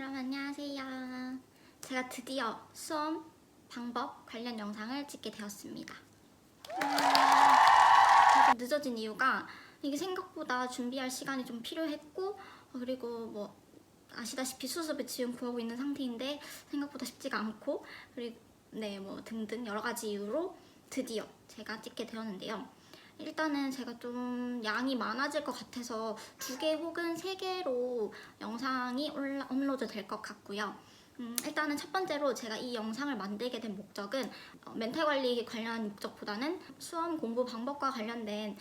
여러분 안녕하세요. 제가 드디어 수험 방법 관련 영상을 찍게 되었습니다. 조금 늦어진 이유가 이게 생각보다 준비할 시간이 좀 필요했고 그리고 뭐 아시다시피 수습에 지금 구하고 있는 상태인데 생각보다 쉽지가 않고 그리고 뭐 등등 여러 가지 이유로 드디어 제가 찍게 되었는데요. 일단은 제가 좀 양이 많아질 것 같아서 2개 혹은 3개로 영상이 업로드 될 것 같고요. 일단은 첫 번째로 제가 이 영상을 만들게 된 목적은 멘탈 관리 관련 목적보다는 수험 공부 방법과 관련된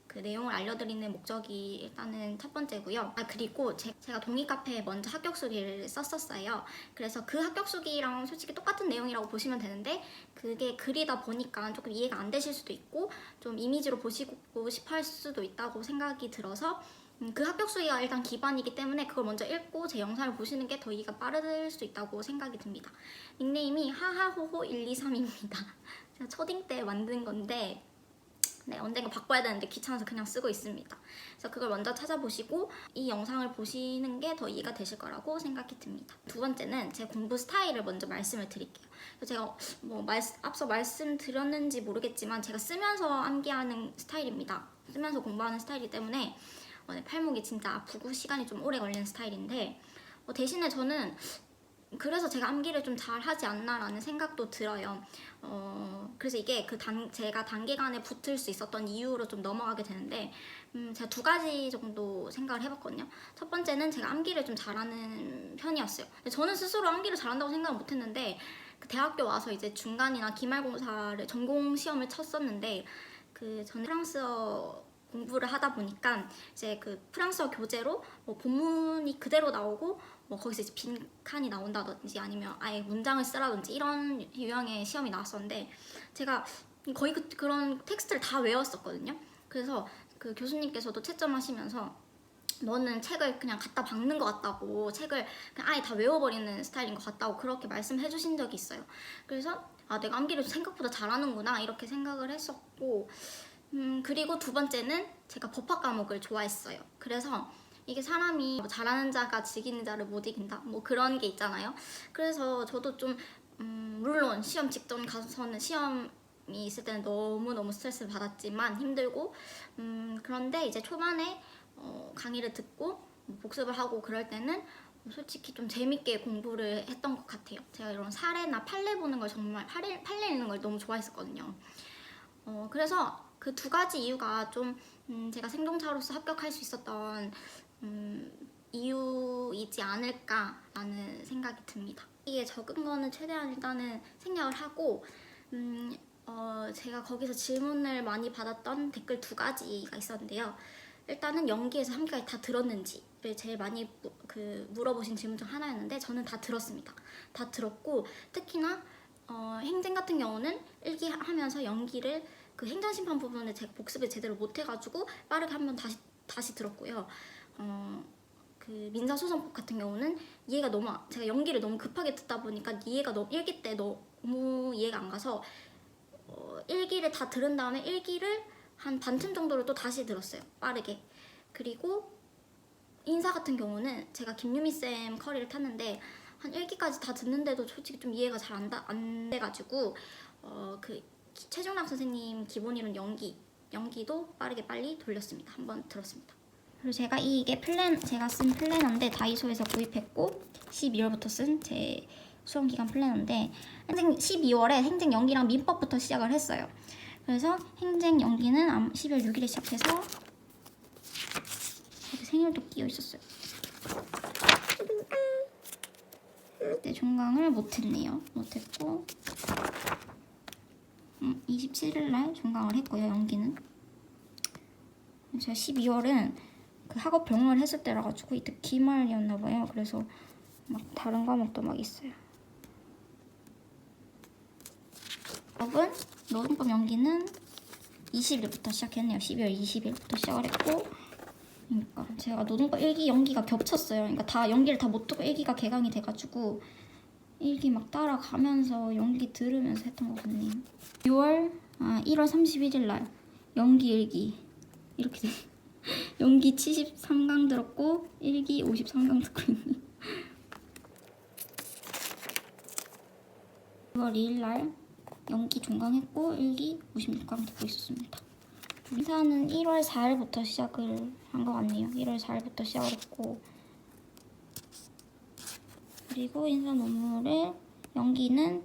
그 내용을 알려드리는 목적이 일단은 첫 번째고요. 그리고 제가 동의 카페에 먼저 합격수기를 썼었어요. 그래서 그 합격수기랑 솔직히 똑같은 내용이라고 보시면 되는데 그게 글이다 보니까 조금 이해가 안 되실 수도 있고 좀 이미지로 보시고 싶어 할 수도 있다고 생각이 들어서 그 합격수기가 일단 기반이기 때문에 그걸 먼저 읽고 제 영상을 보시는 게 더 이해가 빠를 수 있다고 생각이 듭니다. 닉네임이 하하호호123입니다. 제가 초딩 때 만든 건데 언젠가 바꿔야 되는데 귀찮아서 그냥 쓰고 있습니다. 그래서 그걸 먼저 찾아보시고 이 영상을 보시는 게 더 이해가 되실 거라고 생각이 듭니다. 두 번째는 제 공부 스타일을 먼저 말씀을 드릴게요. 제가 앞서 말씀드렸는지 모르겠지만 제가 쓰면서 암기하는 스타일입니다. 쓰면서 공부하는 스타일이기 때문에 팔목이 진짜 아프고 시간이 좀 오래 걸리는 스타일인데 대신에 저는 그래서 제가 암기를 좀 잘하지 않나라는 생각도 들어요. 그래서 이게 제가 단기간에 붙을 수 있었던 이유로 좀 넘어가게 되는데 제가 2가지 정도 생각을 해봤거든요. 첫 번째는 제가 암기를 좀 잘하는 편이었어요. 저는 스스로 암기를 잘한다고 생각을 못했는데 대학교 와서 이제 중간이나 기말고사를 전공 시험을 쳤었는데 저는 프랑스어 공부를 하다 보니까 이제 그 프랑스어 교재로 본문이 그대로 나오고 거기서 이제 빈칸이 나온다든지 아니면 아예 문장을 쓰라든지 이런 유형의 시험이 나왔었는데 제가 거의 그런 텍스트를 다 외웠었거든요. 그래서 그 교수님께서도 채점하시면서 너는 책을 그냥 갖다 박는 것 같다고, 책을 그냥 아예 다 외워버리는 스타일인 것 같다고 그렇게 말씀해 주신 적이 있어요. 그래서 내가 암기를 생각보다 잘하는구나 이렇게 생각을 했었고 그리고 두 번째는 제가 법학 과목을 좋아했어요. 그래서 이게 사람이 잘하는 자가 지기는 자를 못 이긴다 그런 게 있잖아요. 그래서 저도 좀 물론 시험 직전 가서는 시험이 있을 때는 너무너무 스트레스를 받았지만 힘들고 그런데 이제 초반에 강의를 듣고 복습을 하고 그럴 때는 솔직히 좀 재밌게 공부를 했던 것 같아요. 제가 이런 사례나 판례 보는 걸 정말 판례 읽는 걸 너무 좋아했었거든요. 그래서 그 2가지 이유가 좀 제가 생동차로서 합격할 수 있었던 이유이지 않을까라는 생각이 듭니다. 이게 적은 거는 최대한 일단은 생략을 하고 제가 거기서 질문을 많이 받았던 댓글 2가지가 있었는데요. 일단은 연기에서 함께까지 다 들었는지를 제일 많이 물어보신 질문 중 하나였는데 저는 다 들었습니다. 다 들었고 특히나 행진 같은 경우는 일기하면서 연기를 그 행정심판 부분을 제가 복습을 제대로 못해가지고 빠르게 한번 다시 들었고요. 그 민사소송법 같은 경우는 이해가 제가 연기를 너무 급하게 듣다 보니까 이해가 일기 때 너무 이해가 안 가서 일기를 다 들은 다음에 일기를 한 반틈 정도를 또 다시 들었어요. 빠르게. 그리고 인사 같은 경우는 제가 김유미쌤 커리를 탔는데 한 1기까지 다 듣는데도 솔직히 좀 이해가 잘 안 돼가지고 최종락 선생님 기본이론 연기도 빨리 돌렸습니다. 한번 들었습니다. 그리고 이게 제가 쓴 플래너인데 다이소에서 구입했고 12월부터 쓴 제 수험기간 플래너인데 12월에 행정 연기랑 민법부터 시작을 했어요. 그래서 행정 연기는 12월 6일에 시작해서 생일도 끼어 있었어요. 그때 종강을 못했네요. 못했고 27일날 종강을 했고요. 연기는 제가 12월은 그 학업 병행을 했을 때라 가지고 이때 기말이었나봐요. 그래서 다른 과목도 있어요. 노동법 연기는 20일부터 시작했네요. 12월 20일부터 시작을 했고 그러니까 제가 노동법 1기 연기가 겹쳤어요. 그러니까 다 연기를 다 못 듣고 1기가 개강이 돼가지고 1기 따라가면서 연기 들으면서 했던 것 같네요. 1월 31일날 연기 1기 이렇게 돼. 연기 73강 들었고 1기 53강 듣고 있네요. 6월 2일 날 연기 종강했고 1기 56강 듣고 있었습니다. 인사는 1월 4일부터 시작을 한 것 같네요. 1월 4일부터 시작을 했고, 그리고 인사 논문의 연기는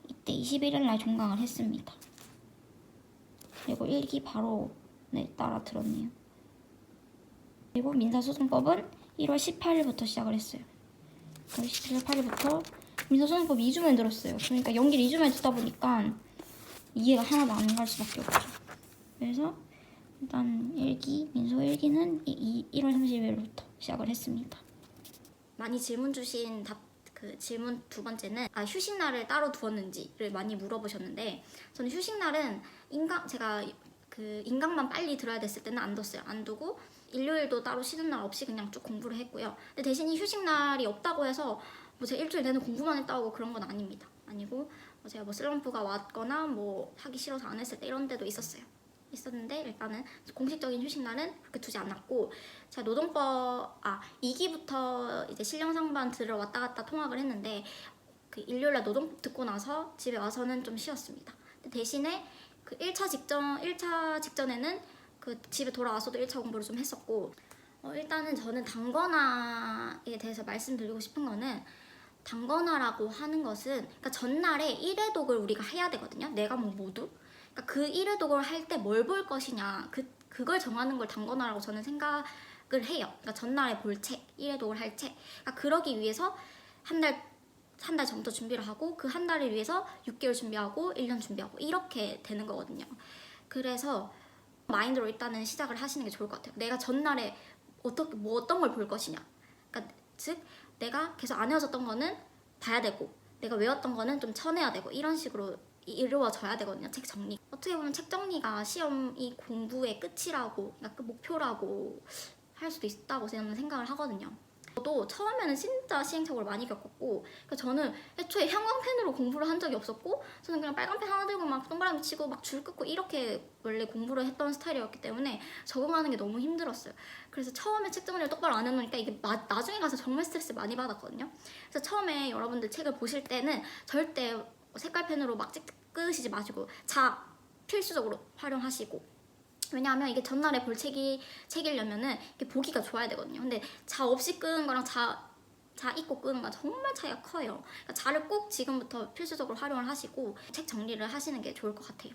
이때 21일 날 종강을 했습니다. 그리고 1기 바로 따라 들었네요. 그리고 민사소송법은 1월 18일부터 시작을 했어요. 1월 18일부터 민사소송법 2주 만에 들었어요. 그러니까 연기를 2주 만에 듣다 보니까 이해가 하나도 안 갈 수밖에 없죠. 그래서 일단 1기, 민소 1기는 1월 30일부터 시작을 했습니다. 많이 질문 주신 질문 두 번째는 휴식날을 따로 두었는지를 많이 물어보셨는데, 저는 휴식날은 제가 인강만 빨리 들어야 됐을 때는 안 뒀어요. 안 두고 일요일도 따로 쉬는 날 없이 그냥 쭉 공부를 했고요. 근데 대신 이 휴식날이 없다고 해서 제가 일주일 내내 공부만 했다고 그런 건 아닙니다. 아니고 제가 슬럼프가 왔거나 하기 싫어서 안 했을 때 이런 데도 있었는데 일단은 공식적인 휴식날은 그렇게 두지 않았고, 제가 노동법 2기부터 이제 실령상반 들으러 왔다 갔다 통학을 했는데 일요일날 노동법 듣고 나서 집에 와서는 좀 쉬었습니다. 대신에 1차 직전에는 집에 돌아와서도 1차 공부를 좀 했었고, 일단은 저는 단권화에 대해서 말씀드리고 싶은 거는, 단권화라고 하는 것은 그러니까 전날에 1회독을 우리가 해야 되거든요. 네 과목 모두. 그러니까 그 1회독을 할 때 뭘 볼 것이냐, 그걸 정하는 걸 단권화라고 저는 생각을 해요. 그러니까 전날에 볼 책, 1회독을 할 책. 그러니까 그러기 위해서 한 달 전부터 준비를 하고, 그 한 달을 위해서 6개월 준비하고 1년 준비하고 이렇게 되는 거거든요. 그래서 마인드로 일단은 시작을 하시는 게 좋을 것 같아요. 내가 전날에 어떤 걸 볼 것이냐. 그러니까 즉 내가 계속 안 외워졌던 거는 봐야 되고, 내가 외웠던 거는 좀 쳐내야 되고, 이런 식으로 이루어져야 되거든요. 책 정리. 어떻게 보면 책 정리가 시험이 공부의 끝이라고, 그러니까 그 목표라고 할 수도 있다고 저는 생각을 하거든요. 저도 처음에는 진짜 시행착오를 많이 겪었고, 그러니까 저는 애초에 형광펜으로 공부를 한 적이 없었고, 저는 그냥 빨간펜 하나 들고 막 동그라미 치고 막 줄 긋고 이렇게 원래 공부를 했던 스타일이었기 때문에 적응하는 게 너무 힘들었어요. 그래서 처음에 책 정리를 똑바로 안 해놓으니까 이게 나중에 가서 정말 스트레스 많이 받았거든요. 그래서 처음에 여러분들 책을 보실 때는 절대 색깔펜으로 막 끄시지 마시고 필수적으로 활용하시고, 왜냐하면 이게 전날에 볼 책이려면은 이게 보기가 좋아야 되거든요. 근데 없이 끄는 거랑 읽고 끄는 거 정말 차이가 커요. 그러니까 자를 꼭 지금부터 필수적으로 활용을 하시고 책 정리를 하시는 게 좋을 것 같아요.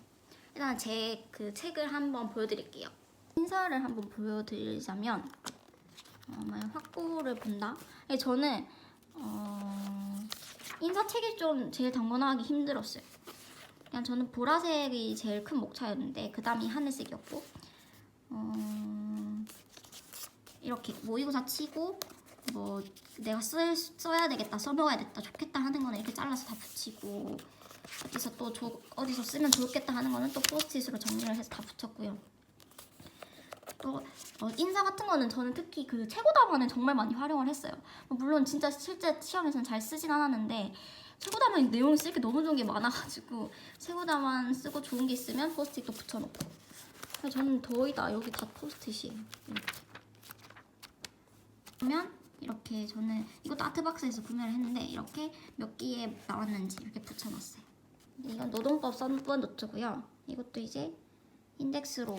일단 제 책을 한번 보여드릴게요. 인사를 한번 보여드리자면, 확보를 본다. 저는 인사 책이 좀 제일 단권화하기 힘들었어요. 그냥 저는 보라색이 제일 큰 목차였는데, 그 다음이 하늘색이었고, 이렇게 모의고사 치고 내가 써야 되겠다, 써먹어야 됐다, 좋겠다 하는 거는 이렇게 잘라서 다 붙이고, 어디서 쓰면 좋겠다 하는 거는 또 포스트잇으로 정리를 해서 다 붙였고요. 또 인사 같은 거는 저는 특히 최고답안을 정말 많이 활용을 했어요. 물론 진짜 실제 시험에서는 잘 쓰진 않았는데, 최고답안 내용 쓸 게 너무 좋은 게 많아가지고 최고답안 쓰고 좋은 게 있으면 포스트잇도 붙여놓고. 저는 거의 다 여기 다 포스트잇이에요. 그러면 이렇게 저는 이것도 아트박스에서 구매를 했는데, 이렇게 몇 기에 나왔는지 이렇게 붙여놨어요. 이건 노동법 썬번 노트고요. 이것도 이제 인덱스로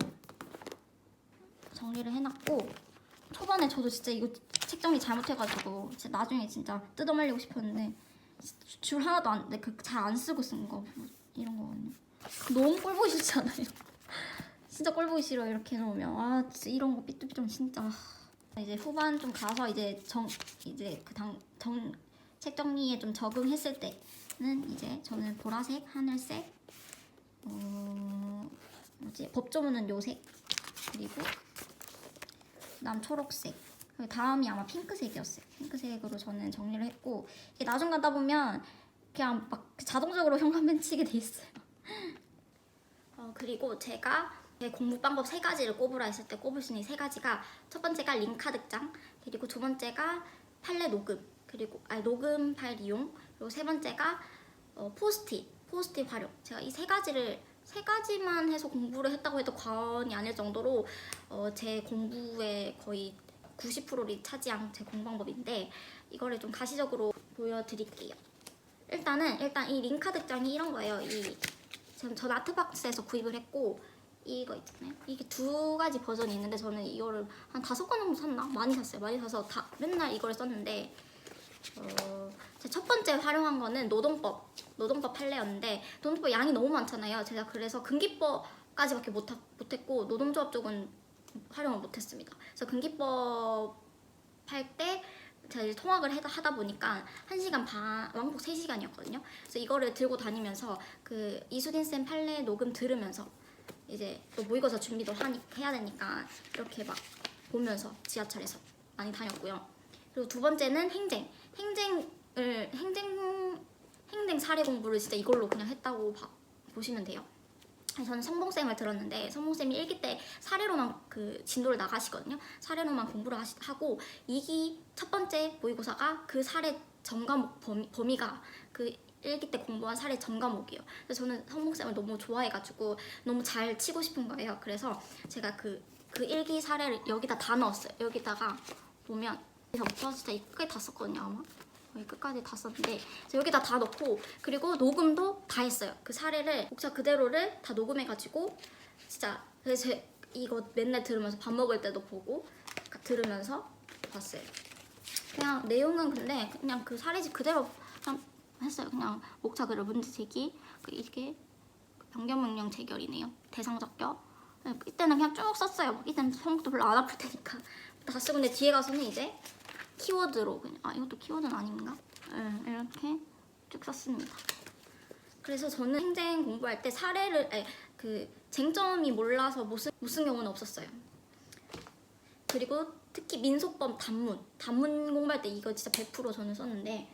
정리를 해놨고, 초반에 저도 진짜 이거 책 정리 잘못해가지고 진짜 나중에 진짜 뜯어말리고 싶었는데, 줄 하나도 잘 안 쓰고 쓴 거 이런 거거든요. 너무 꼴 보기 싫잖아요. 진짜 꼴 보기 싫어 이렇게 해놓으면. 진짜 이런 거 삐뚤삐뚤 진짜. 이제 후반 좀 가서 책 정리에 좀 적응했을 때는 이제 저는 보라색, 하늘색, 법조문은 요색, 그리고 그다음 초록색, 다음이 아마 핑크색이었어요. 핑크색으로 저는 정리를 했고, 이게 나중 가다 보면 그냥 막 자동적으로 현관펜 치게 돼 있어요. 그리고 제가 제 공부 방법 3가지를 꼽으라 했을 때 꼽을 수 있는 3가지가, 첫 번째가 링카 득장, 그리고 두 번째가 판례 녹음, 그리고 녹음 파일 이용, 그리고 세 번째가 포스트잇 활용. 제가 이 3가지만 해서 공부를 했다고 해도 과언이 아닐 정도로 제 공부의 거의 90%를 차지한 제 공부 방법인데, 이거를 좀 가시적으로 보여드릴게요. 일단 이 링카드장이 이런 거예요. 전 아트박스에서 구입을 했고, 이거 있잖아요. 이게 두 가지 버전이 있는데 저는 이거를 한 5권 정도 샀나? 많이 샀어요. 많이 사서 맨날 이걸 썼는데, 제 첫 번째 활용한 거는 노동법 판례였는데, 노동법 양이 너무 많잖아요. 제가 그래서 금기법까지밖에 못했고 노동조합 쪽은 활용을 못했습니다. 그래서 금기법 할 때 제가 이제 통학을 하다 보니까 1시간 반, 왕복 3시간이었거든요. 그래서 이거를 들고 다니면서 그 이수딘 쌤 판례 녹음 들으면서 이제 또 모의고사 준비도 해야 되니까 이렇게 막 보면서 지하철에서 많이 다녔고요. 그리고 두 번째는 행정 사례 공부를 진짜 이걸로 그냥 했다고 보시면 돼요. 저는 성봉쌤을 들었는데 성봉쌤이 1기 때 사례로만 그 진도를 나가시거든요. 사례로만 공부를 하고 2기 첫 번째 모의고사가 그 사례 전과목 범위가 그 1기 때 공부한 사례 전과목이에요. 그래서 저는 성봉쌤을 너무 좋아해가지고 너무 잘 치고 싶은 거예요. 그래서 제가 그 1기 사례를 여기다 다 넣었어요. 여기다가 보면 여기서부터 진짜 이 끝까지 다 썼거든요. 아마 여기 끝까지 다 썼는데 여기다 다 넣고 그리고 녹음도 다 했어요. 그 사례를 목차 그대로를 다 녹음해가지고 진짜 그래서 이거 맨날 들으면서 밥 먹을 때도 보고 들으면서 봤어요. 그냥 내용은 근데 그냥 그 사례집 그대로 그냥 했어요. 그냥 목차 그대로 문제 제기 이게 변경명령 제결이네요. 대상 적격 이때는 그냥 쭉 썼어요. 이때는 성적도 별로 안 아플 테니까 다 쓰고 근데 뒤에 가서는 이제 키워드로 그냥 이것도 키워드는 아닌가? 이렇게 쭉 썼습니다. 그래서 저는 행정 공부할 때 사례를 그 쟁점이 몰라서 못 쓴 경우는 없었어요. 그리고 특히 민소법 단문 공부할 때 이거 진짜 100% 저는 썼는데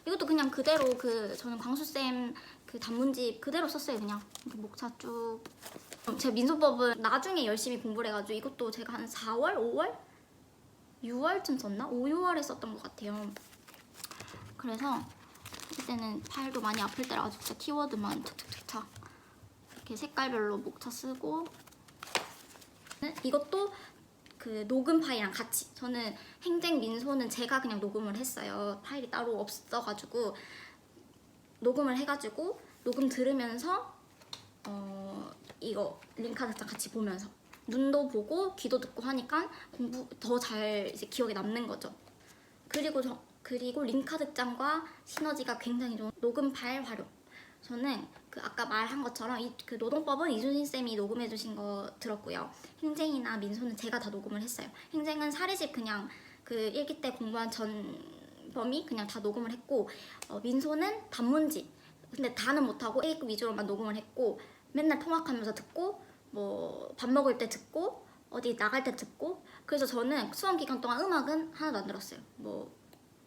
이것도 그냥 그대로 저는 광수쌤 그 단문집 그대로 썼어요. 그냥 목차 쭉. 제가 민소법은 나중에 열심히 공부를 해가지고 이것도 제가 한 4월, 5월? 6월쯤 썼나? 5, 6월에 썼던 것 같아요. 그래서 그때는 팔도 많이 아플 때라 가지고 진짜 키워드만 툭툭툭 이렇게 색깔별로 목차 쓰고 이것도 그 녹음 파일이랑 같이 저는 행정 민소는 제가 그냥 녹음을 했어요. 파일이 따로 없어가지고 녹음을 해가지고 녹음 들으면서 이거 링카드장 같이 보면서 눈도 보고 귀도 듣고 하니까 공부 더 잘 이제 기억에 남는 거죠. 그리고 링카드장과 시너지가 굉장히 좋은 녹음 파일 활용. 저는 그 아까 말한 것처럼 그 노동법은 이순신 쌤이 녹음해주신 거 들었고요. 행정이나 민소는 제가 다 녹음을 했어요. 행정은 사례집 그냥 그 1기 때 공부한 전범위 그냥 다 녹음을 했고 민소는 단문집 근데 다는 못하고 A급 위주로만 녹음을 했고 맨날 통학하면서 듣고 뭐 밥 먹을 때 듣고 어디 나갈 때 듣고 그래서 저는 수험 기간 동안 음악은 하나도 안 들었어요. 뭐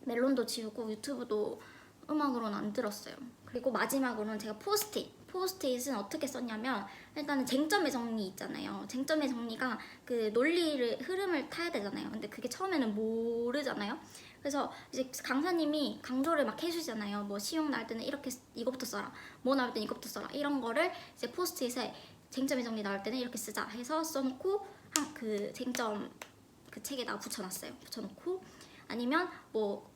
멜론도 지우고 유튜브도 음악으로는 안 들었어요. 그리고 마지막으로는 제가 포스트잇은 어떻게 썼냐면 일단은 쟁점의 정리 있잖아요. 쟁점의 정리가 그 논리를 흐름을 타야 되잖아요. 근데 그게 처음에는 모르잖아요. 그래서 이제 강사님이 강조를 막 해주잖아요. 뭐 시험 나올 때는 이렇게 이거부터 써라. 뭐 나올 때는 이거부터 써라. 이런 거를 이제 포스트잇에 쟁점의 정리 나올 때는 이렇게 쓰자 해서 써놓고 그 쟁점 그 책에다가 붙여놓고 아니면 뭐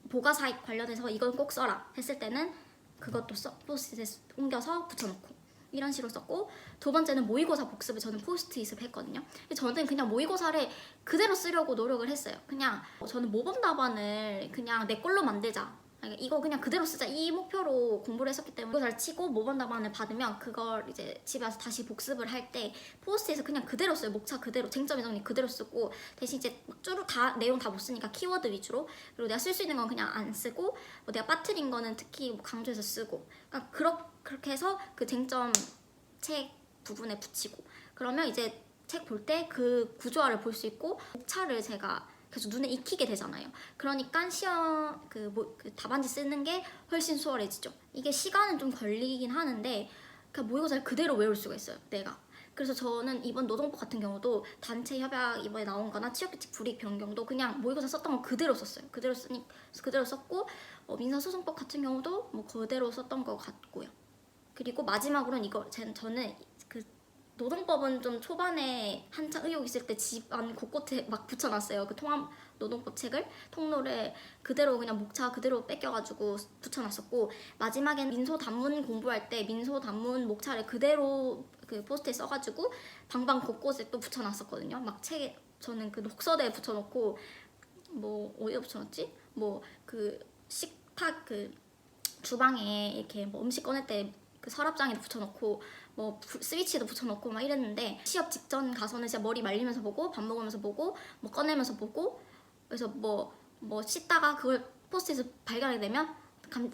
보가사익 관련해서 이건 꼭 써라 했을 때는 그것도 포스트잇에 옮겨서 붙여놓고 이런 식으로 썼고 두 번째는 모의고사 복습을 저는 포스트잇을 했거든요. 저는 그냥 모의고사를 그대로 쓰려고 노력을 했어요. 그냥 저는 모범 답안을 그냥 내 걸로 만들자. 이거 그냥 그대로 쓰자 이 목표로 공부를 했었기 때문에 이거 잘 치고 모범 답안을 받으면 그걸 이제 집에 와서 다시 복습을 할 때 포스트잇을 그냥 그대로 써요. 목차 그대로 쟁점의 정리 그대로 쓰고 대신 이제 쭈루 다 내용 다 못 쓰니까 키워드 위주로 그리고 내가 쓸 수 있는 건 그냥 안 쓰고 뭐 내가 빠뜨린 거는 특히 뭐 강조해서 쓰고 그러니까 그렇게 해서 그 쟁점 책 부분에 붙이고 그러면 이제 책 볼 때 그 구조화를 볼 수 있고 목차를 제가 계속 눈에 익히게 되잖아요. 그러니까 시험 그 답안지 쓰는 게 훨씬 수월해지죠. 이게 시간은 좀 걸리긴 하는데 그냥 모의고사를 그대로 외울 수가 있어요. 내가. 그래서 저는 이번 노동법 같은 경우도 단체 협약 이번에 나온 거나 취업규칙 불이익 변경도 그냥 모의고사 썼던 거 그대로 썼어요. 그대로 썼고 민사소송법 같은 경우도 뭐 그대로 썼던 거 같고요. 그리고 마지막으로는 저는 그 노동법은 좀 초반에 한창 의혹 있을 때 집 안 곳곳에 막 붙여놨어요. 그 노동법 책을 통로를 그대로 그냥 목차 그대로 뺏겨가지고 붙여놨었고, 마지막엔 민소 단문 공부할 때 민소 단문 목차를 그대로 그 포스트에 써가지고 방방 곳곳에 또 붙여놨었거든요. 막 책에 저는 그 녹서대에 붙여놓고, 뭐 어디에 붙여놨지? 뭐 그 식탁 그 주방에 이렇게 뭐 음식 꺼낼 때 그 서랍장에도 붙여놓고, 뭐 스위치도 붙여놓고 막 이랬는데, 시합 직전 가서는 진짜 머리 말리면서 보고, 밥 먹으면서 보고, 뭐 꺼내면서 보고, 그래서 뭐 씻다가 그걸 포스트에서 발견하게 되면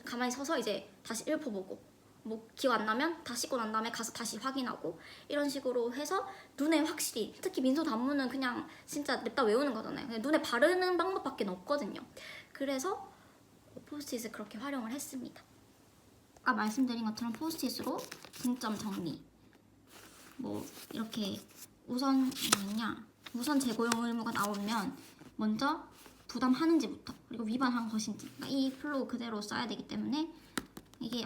가만히 서서 이제 다시 읽어보고, 뭐 기억 안 나면 다 씻고 난 다음에 가서 다시 확인하고, 이런 식으로 해서 눈에 확실히, 특히 민소 단문은 그냥 진짜 냅다 외우는 거잖아요. 그냥 눈에 바르는 방법밖에 없거든요. 그래서 포스트잇을 그렇게 활용을 했습니다. 아까 말씀드린 것처럼 포스트잇으로 쟁점 정리, 뭐 이렇게 우선 재고용 의무가 나오면 먼저 부담하는지부터, 그리고 위반한 것인지, 그러니까 이 플로우 그대로 써야 되기 때문에 이게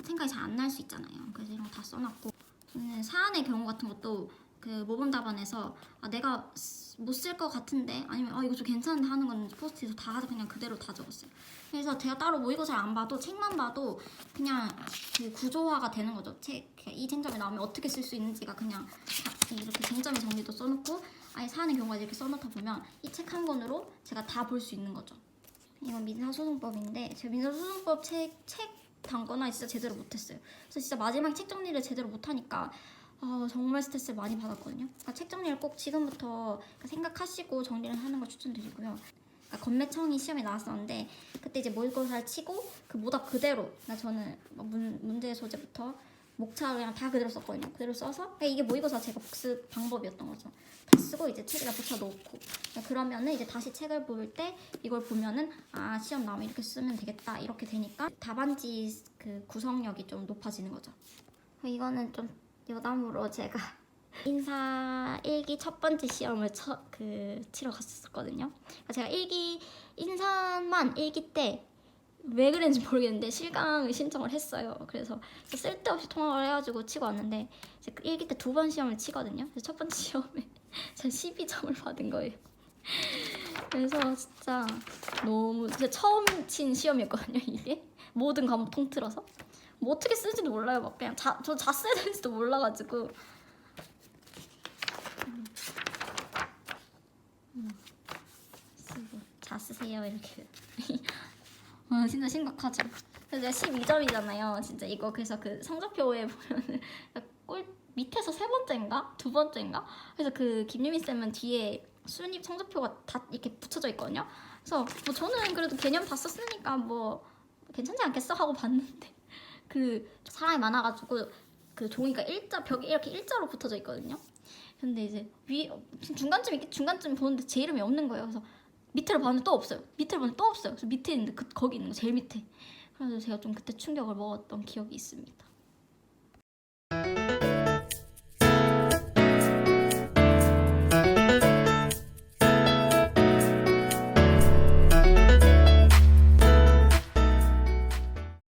생각이 잘 안 날 수 있잖아요. 그래서 이런 거 다 써놨고, 저는 사안의 경우 같은 것도 그 모범 답안에서 내가 못 쓸 것 같은데, 아니면 이거 좀 괜찮은데 하는 건 포스트잇에서 다 그냥 그대로 다 적었어요. 그래서 제가 따로 모의고사를 안 봐도 책만 봐도 그냥 그 구조화가 되는 거죠. 이 쟁점이 나오면 어떻게 쓸 수 있는지가 그냥 이렇게 쟁점의 정리도 써놓고, 아예 사안의 경우가 이렇게 써놓다 보면 이 책 한 권으로 제가 다 볼 수 있는 거죠. 이건 민사소송법인데, 제가 민사소송법 책 단거나 진짜 제대로 못했어요. 그래서 진짜 마지막에 책 정리를 제대로 못하니까 정말 스트레스를 많이 받았거든요. 그러니까 책 정리를 꼭 지금부터 생각하시고 정리를 하는 걸 추천드리고요. 그러니까 건매청이 시험에 나왔었는데, 그때 이제 모의고사를 치고 그 모답 그대로, 그러니까 저는 문제 소재부터 목차 그냥 다 그대로 썼거든요. 그대로 써서, 그러니까 이게 모의고사 제가 복습 방법이었던 거죠. 다 쓰고 이제 책에다 붙여놓고, 그러면은 이제 다시 책을 볼 때 이걸 보면은 시험 나오면 이렇게 쓰면 되겠다, 이렇게 되니까 답안지 그 구성력이 좀 높아지는 거죠. 이거는 좀 여담으로 제가 인사 1기 첫 번째 시험을 치러 갔었거든요. 그러니까 제가 인사만 1기 때 왜 그랬는지 모르겠는데 실강을 신청을 했어요. 그래서 쓸데없이 통학을 해가지고 치고 왔는데, 1기 때 2번 시험을 치거든요. 그래서 첫 번째 시험에 제가 12점을 받은 거예요. 그래서 진짜 처음 친 시험이었거든요. 이게 모든 과목 통틀어서 뭐 어떻게 쓰는지도 몰라요. 막 그냥 저 잤어야 되는지도 몰라가지고 쓰고 자 쓰세요 이렇게. 진짜 심각하죠. 그래서 제가 12점이잖아요. 진짜 이거 그래서 그 성적표에 보면은 꼴 밑에서 세 번째인가 두 번째인가. 그래서 그 김유미 쌤은 뒤에 순위 성적표가 다 이렇게 붙여져 있거든요. 그래서 뭐 저는 그래도 개념 다 썼으니까 뭐 괜찮지 않겠어 하고 봤는데, 그 사람이 많아가지고 그 종이가 벽에 이렇게 일자로 붙어져 있거든요. 근데 이제 중간쯤 보는데 제 이름이 없는 거예요. 그래서 밑으로 봤는데 또 없어요. 밑으로 봤는데 또 없어요. 그래서 밑에 있는데 거기 있는 거 제일 밑에. 그래서 제가 좀 그때 충격을 먹었던 기억이 있습니다.